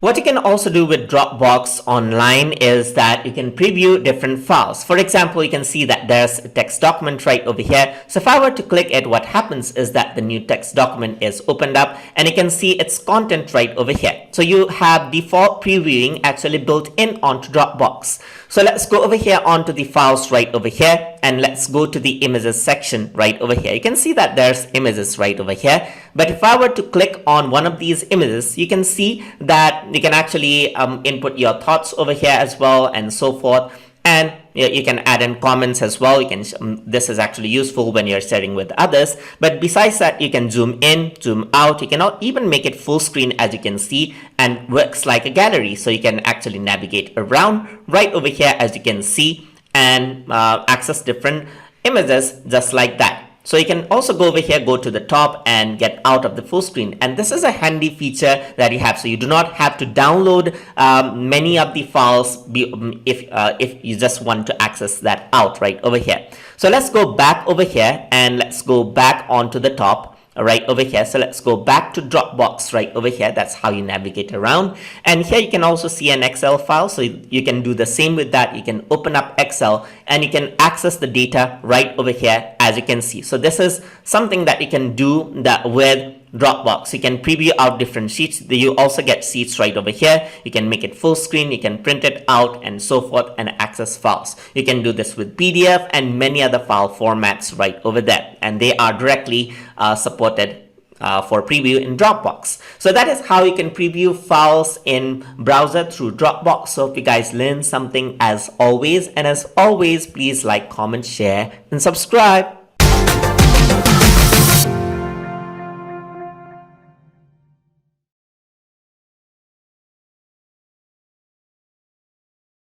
What you can also do with Dropbox Online is that you can preview different files. For example, you can see that there's a text document right over here. So if I were to click it, what happens is that the new text document is opened up and you can see its content right over here. So you have default previewing actually built in onto Dropbox. So let's go over here onto the files right over here and let's go to the images section right over here. You can see that there's images right over here. But if I were to click on one of these images, you can see that you can actually input your thoughts over here as well and so forth. And you can add in comments as well. You can this is actually useful when you're sharing with others. But besides that, you can zoom in, zoom out. You can even make it full screen, as you can see, and works like a gallery. So you can actually navigate around right over here, as you can see, and access different images just like that. So you can also go over here, go to the top and get out of the full screen. And this is a handy feature that you have. So you do not have to download many of the files if you just want to access that out right over here. So let's go back over here and let's go back onto the top right over here. So let's go back to Dropbox right over here. That's how you navigate around. And here you can also see an Excel file. So you can do the same with that. You can open up Excel and you can access the data right over here, as you can see. So this is something that you can do that with Dropbox. You can preview out different sheets. You also get sheets right over here. You can make it full screen, you can print it out and so forth and access files. You can do this with PDF and many other file formats right over there, and they are directly supported for preview in Dropbox. So that is how you can preview files in browser through Dropbox. So if you guys learned something, as always, please like, comment, share and subscribe.